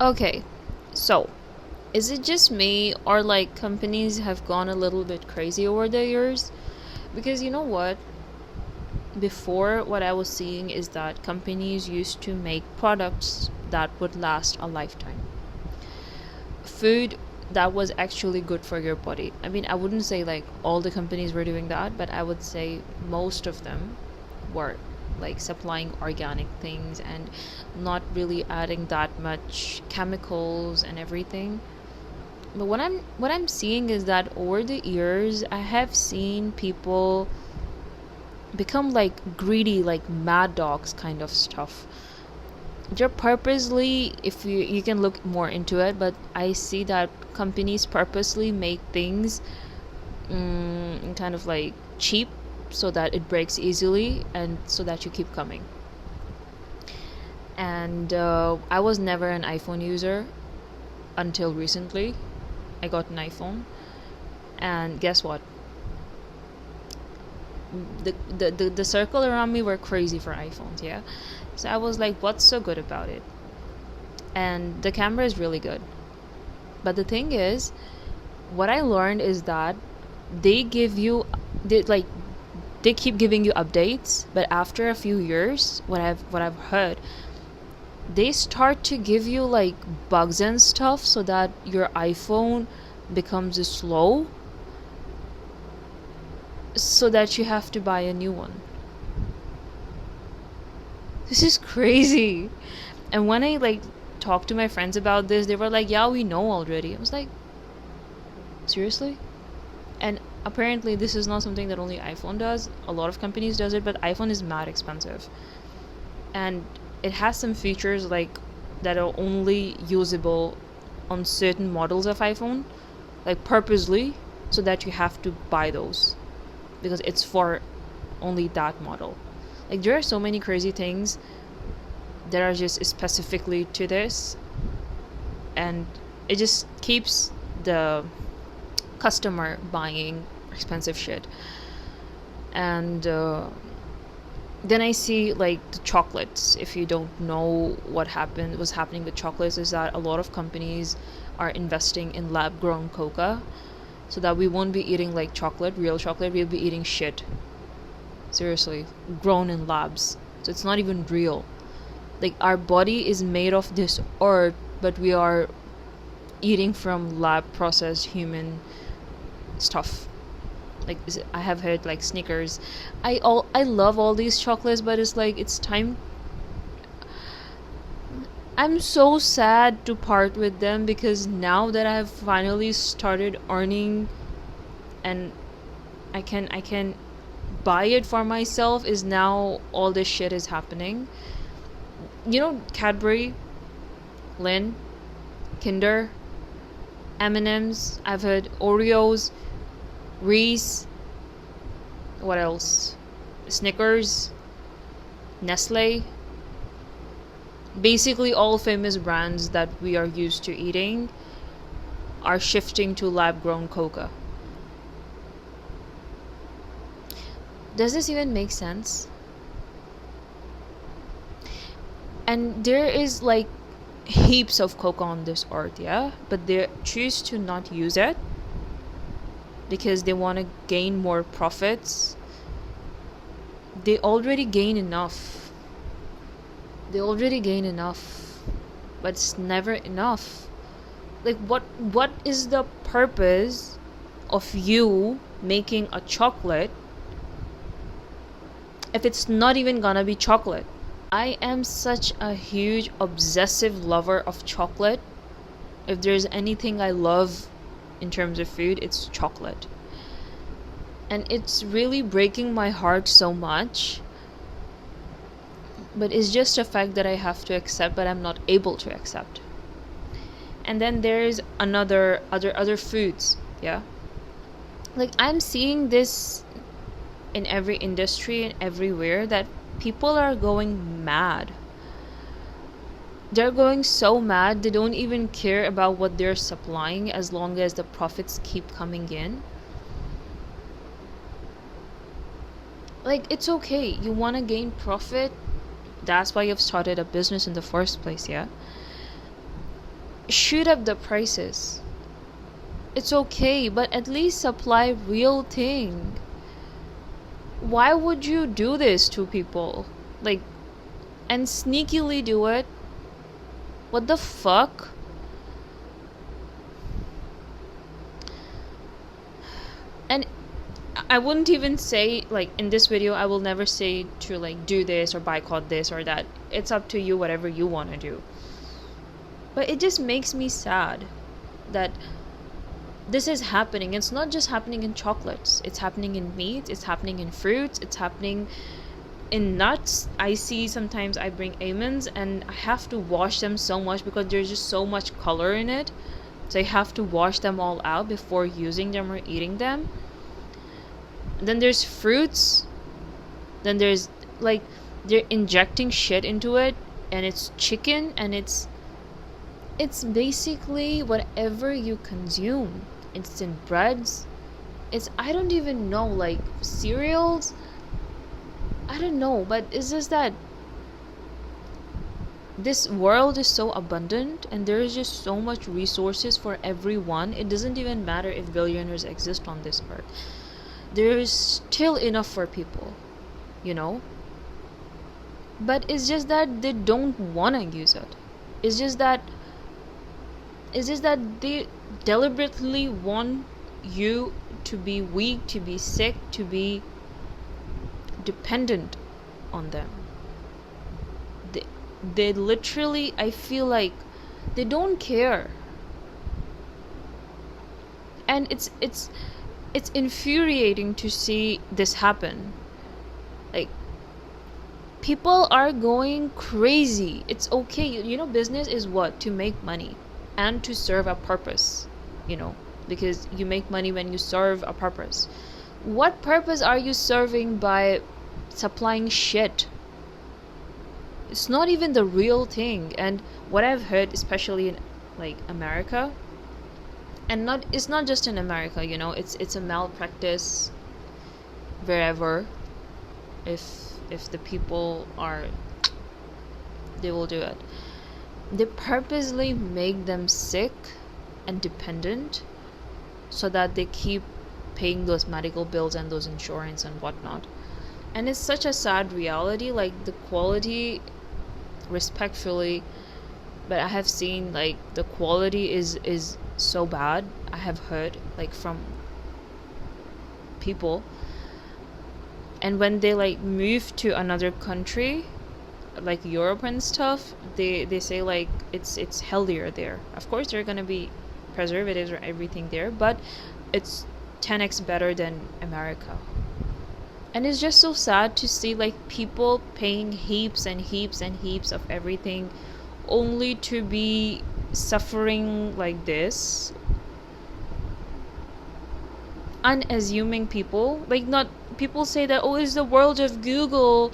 Okay, so is it just me, or like companies have gone a little bit crazy over the years? Because you know what? Before, what I was seeing is that companies used to make products that would last a lifetime. Food that was actually good for your body. I mean, I wouldn't say like all the companies were doing that, but I would say most of them were like supplying organic things and not really adding that much chemicals and everything. But what I'm seeing is that over the years I have seen people become like greedy, like mad dogs kind of stuff. They're purposely, if you can look more into it, but I see that companies purposely make things kind of like cheap so that it breaks easily and so that you keep coming. And I was never an iPhone user until recently. I got an iPhone, and guess what? The circle around me were crazy for iPhones, yeah. So I was like, what's so good about it? And the camera is really good. But the thing is, what I learned is that they give you like they keep giving you updates, but after a few years, what I've heard, they start to give you like bugs and stuff so that your iPhone becomes slow, so that you have to buy a new one. This is crazy. And when I like talked to my friends about this, they were like, "Yeah, we know already." I was like, "Seriously?" And apparently this is not something that only iPhone does. A lot of companies does it, but iPhone is mad expensive. And it has some features like that are only usable on certain models of iPhone, like purposely, so that you have to buy those because it's for only that model. Like there are so many crazy things that are just specifically to this, and it just keeps the customer buying expensive shit. And then I see like the chocolates. If you don't know what's happening with chocolates, is that a lot of companies are investing in lab grown coca, so that we won't be eating like chocolate, real chocolate. We'll be eating shit. Seriously, grown in labs. So it's not even real. Like our body is made of this earth, but we are eating from lab processed human stuff. Like I have heard like Snickers. I love all these chocolates, but it's like it's time. I'm so sad to part with them because now that I have finally started earning and I can buy it for myself, is now all this shit is happening. You know, Cadbury, Lin, Kinder, M&Ms, I've heard Oreos, Reese, what else? Snickers, Nestle. Basically all famous brands that we are used to eating are shifting to lab grown coca. Does this even make sense? And there is like heaps of coca on this earth, yeah, but they choose to not use it because they want to gain more profits. They already gain enough. But it's never enough. Like what is the purpose of you making a chocolate if it's not even gonna be chocolate? I am such a huge obsessive lover of chocolate. If there's anything I love in terms of food, it's chocolate. And it's really breaking my heart so much. But it's just a fact that I have to accept, but I'm not able to accept. And then there's other foods, yeah. Like I'm seeing this in every industry and everywhere, that people are going mad. They're going so mad, they don't even care about what they're supplying as long as the profits keep coming in. Like it's okay, you want to gain profit. That's why you've started a business in the first place, yeah. shoot up the prices. It's okay, but at least supply real thing. Why would you do this to people? Like, and sneakily do it? What the fuck? And I wouldn't even say, like, in this video, I will never say to, like, do this or boycott this or that. It's up to you, whatever you want to do. But it just makes me sad that this is happening. It's not just happening in chocolates. It's happening in meat. It's happening in fruits. It's happening in nuts. I see sometimes I bring almonds and I have to wash them so much because there's just so much color in it. So I have to wash them all out before using them or eating them. Then there's fruits. Then there's, like, they're injecting shit into it, and it's chicken, and it's basically whatever you consume. Instant breads. It's, I don't even know, like, cereals. I don't know, but it's just that this world is so abundant and there is just so much resources for everyone. It doesn't even matter if billionaires exist on this earth. There is still enough for people, you know? But it's just that they don't want to use it. It's just that they deliberately want you to be weak, to be sick, to be dependent on them. They literally, I feel like they don't care. And it's infuriating to see this happen. Like, people are going crazy. It's okay. You know, business is what? To make money and to serve a purpose, you know, because you make money when you serve a purpose. What purpose are you serving by supplying shit? It's not even the real thing. And what I've heard, especially in, like, America, and it's not just in America, you know, it's a malpractice wherever. If the people are, they will do it. They purposely make them sick and dependent so that they keep paying those medical bills and those insurance and whatnot. And it's such a sad reality. Like, the quality, respectfully, but I have seen, like, the quality is so bad. I have heard, like, from people, and when they, like, move to another country, like Europe and stuff, they say, like, it's healthier there. Of course there are gonna be preservatives or everything there, but it's 10x better than America. And it's just so sad to see, like, people paying heaps and heaps and heaps of everything only to be suffering like this. Unassuming people, like, not people say that, oh, it's the world of Google.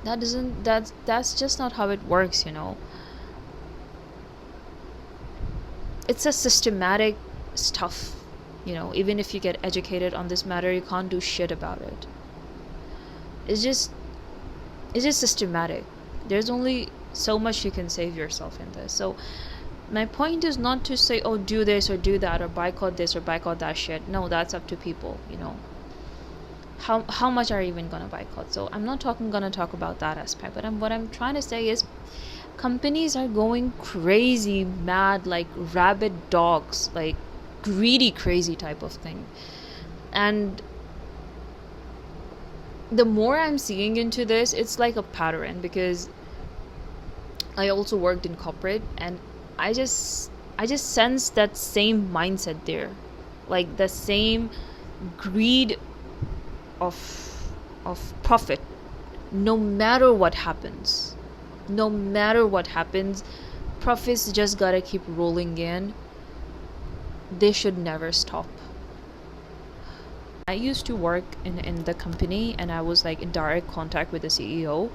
That's just not how it works, you know. It's a systematic stuff, you know. Even if you get educated on this matter, you can't do shit about it. It's just systematic. There's only so much you can save yourself in this. So my point is not to say, oh, do this or do that or boycott this or boycott that shit. No, that's up to people, you know. How much are you even gonna boycott? So I'm not gonna talk about that aspect, but what I'm trying to say is companies are going crazy, mad, like rabid dogs, like greedy, crazy type of thing. And the more I'm seeing into this, it's like a pattern, because I also worked in corporate, and I just sense that same mindset there, like the same greed of profit. No matter what happens, profits just gotta keep rolling in. They should never stop. I used to work in the company, and I was, like, in direct contact with the CEO.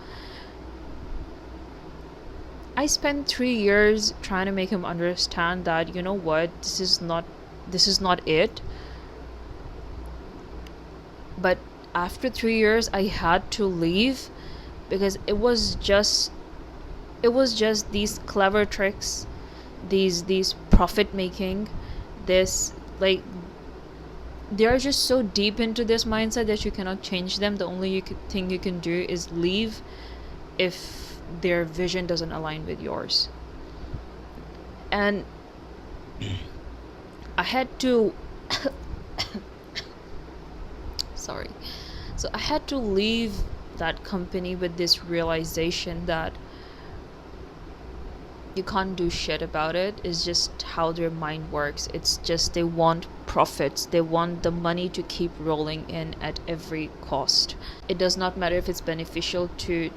I spent 3 years trying to make him understand that, you know what, this is not it. But after 3 years, I had to leave because it was just It was just these clever tricks, these profit making, this like they are just so deep into this mindset that you cannot change them. The only thing you can do is leave if their vision doesn't align with yours. And I had to sorry. So I had to leave that company with this realization that you can't do shit about it. It's just how their mind works. It's just they want profits. They want the money to keep rolling in at every cost. It does not matter if it's beneficial to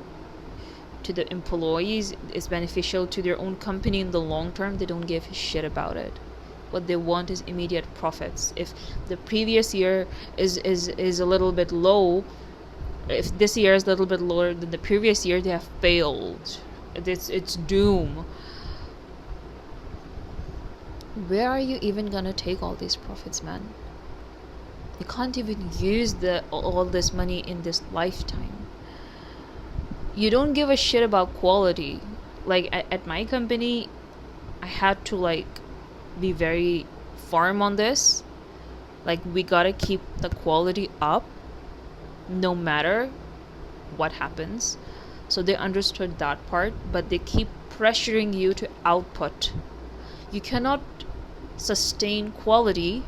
the employees, it's beneficial to their own company in the long term. They don't give a shit about it. What they want is immediate profits. If the previous year is a little bit low, if this year is a little bit lower than the previous year, they have failed. It's doom. Where are you even gonna take all these profits, man? You can't even use all this money in this lifetime. You don't give a shit about quality. Like at my company, I had to like be very firm on this. Like we gotta keep the quality up no matter what happens. So they understood that part, but they keep pressuring you to output. You cannot sustain quality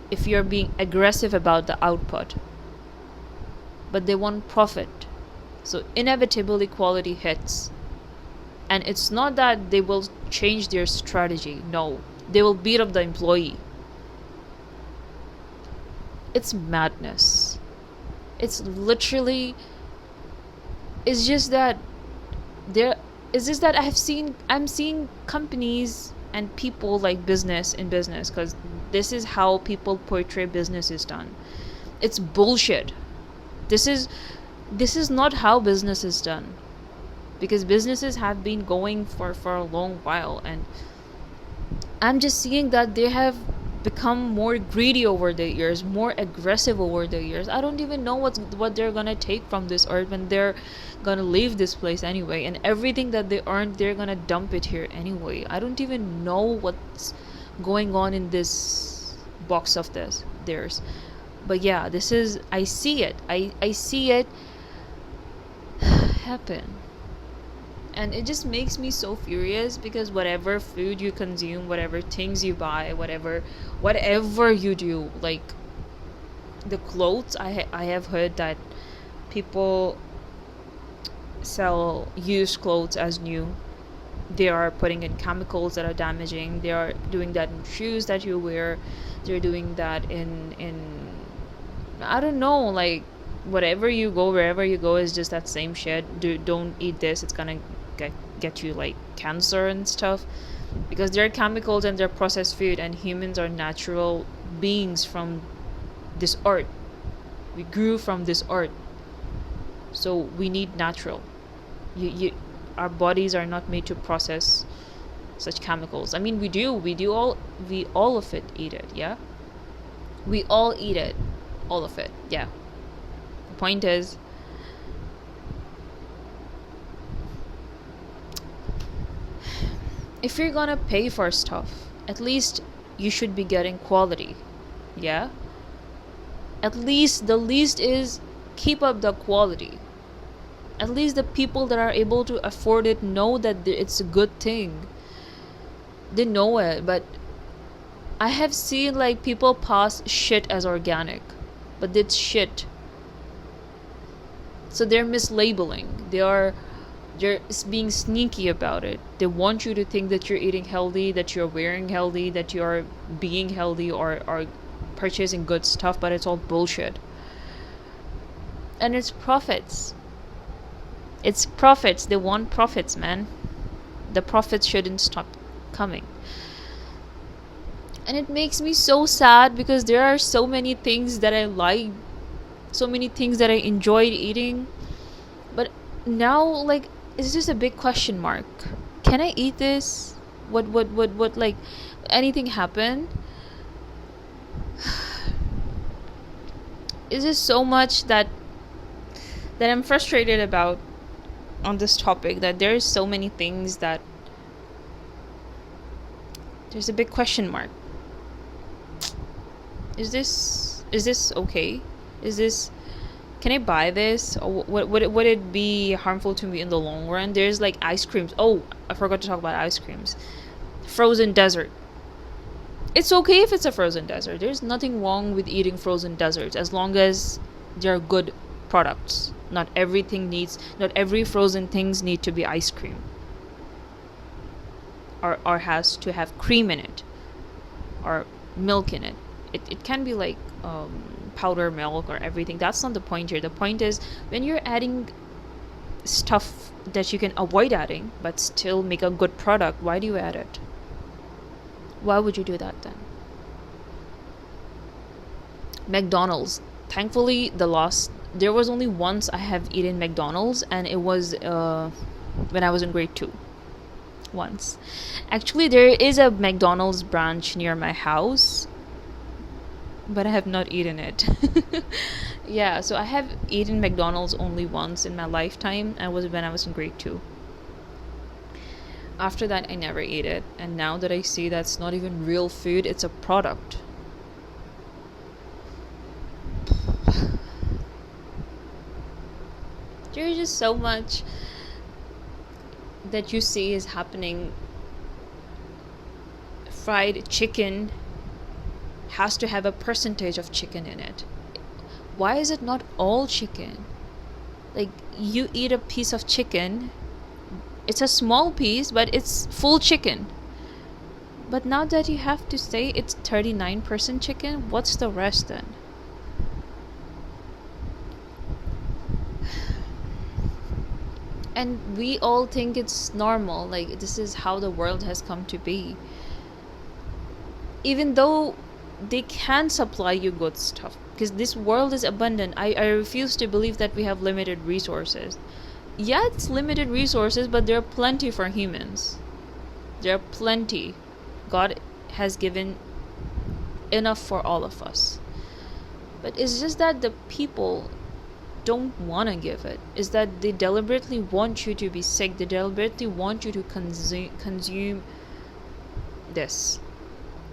if you're being aggressive about the output. But they want profit. So inevitably quality hits. And it's not that they will change their strategy. No, they will beat up the employee. It's madness. It's literally, it's just that there it's just that I'm seeing companies and people like business in business, because this is how people portray business is done. It's bullshit. This is not how business is done, because businesses have been going for a long while, and I'm just seeing that they have become more greedy over the years, more aggressive over the years. I don't even know what they're gonna take from this earth when they're gonna leave this place anyway, and everything that they earned, they're gonna dump it here anyway. I don't even know what's going on in this box of theirs. But yeah, this is, I see it. I see it happen. And it just makes me so furious, because whatever food you consume, whatever things you buy, whatever you do, like the clothes, I have heard that people sell used clothes as new. They are putting in chemicals that are damaging. They are doing that in shoes that you wear. They're doing that in I don't know, like whatever you go, wherever you go, is just that same shit. Don't eat this, it's gonna get you like cancer and stuff, because they're chemicals and they're processed food, and humans are natural beings from this earth. We grew from this earth, so we need natural. Our bodies are not made to process such chemicals. I mean, we all of it eat it, yeah. We all eat it, all of it, yeah. The point is, if you're gonna pay for stuff, at least you should be getting quality, yeah. At least the least is keep up the quality. At least the people that are able to afford it know that it's a good thing. They know it. But I have seen like people pass shit as organic, but it's shit. So they're mislabeling. They're being sneaky about it. They want you to think that you're eating healthy, that you're wearing healthy, that you're being healthy, or purchasing good stuff, but it's all bullshit. And it's profits. It's profits. They want profits, man. The profits shouldn't stop coming. And it makes me so sad, because there are so many things that I like, so many things that I enjoyed eating, but now like it's just a big question mark. Can I eat this? What like anything happen? It's just so much that I'm frustrated about. on this topic that there's so many things that there's a big question mark. Is this okay? Is this can I buy this? Or would it be harmful to me in the long run? There's like ice creams. Oh, I forgot to talk about ice creams. Frozen dessert. It's okay if it's a frozen dessert. There's nothing wrong with eating frozen desserts as long as they're good products. Not every frozen things need to be ice cream or has to have cream in it or milk in it. It can be like powder milk or everything. That's not the point here. The point is when you're adding stuff that you can avoid adding but still make a good product, why do you add it? Why would you do that then? McDonald's. Thankfully, there was only once I have eaten McDonald's, and it was when I was in grade 2. Once. Actually, there is a McDonald's branch near my house, but I have not eaten it. Yeah, so I have eaten McDonald's only once in my lifetime. I was when I was in grade 2. After that, I never ate it, and now that I see that's not even real food, it's a product. There's just so much that you see is happening. Fried chicken has to have a percentage of chicken in it. Why is it not all chicken? Like, you eat a piece of chicken, it's a small piece, but it's full chicken. But now that you have to say it's 39% chicken, what's the rest then? And we all think it's normal, like this is how the world has come to be. Even though they can supply you good stuff, because this world is abundant. I refuse to believe that we have limited resources. Yeah, it's limited resources, but there are plenty for humans. There are plenty. God has given enough for all of us. But it's just that the people don't want to give it. Is that they deliberately want you to be sick. They deliberately want you to consume this,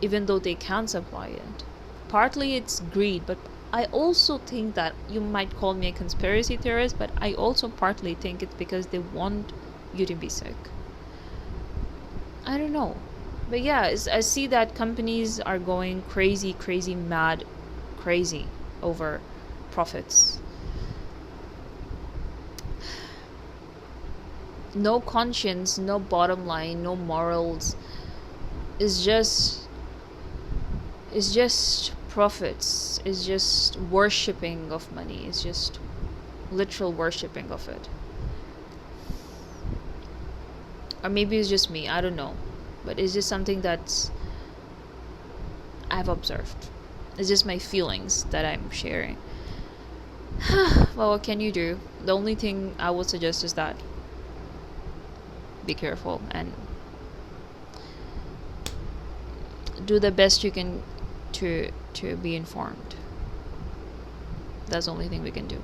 even though they can supply it. Partly it's greed, but I also think that you might call me a conspiracy theorist, but I also partly think it's because they want you to be sick. I don't know. But yeah, I see that companies are going crazy, crazy, mad, crazy over profits. No conscience, no bottom line, no morals. It's just profits. It's just worshipping of money. It's just literal worshipping of it. Or maybe it's just me, I don't know. But it's just something that I've observed. It's just my feelings that I'm sharing. Well, what can you do? The only thing I would suggest is that be careful and do the best you can to be informed. That's the only thing we can do.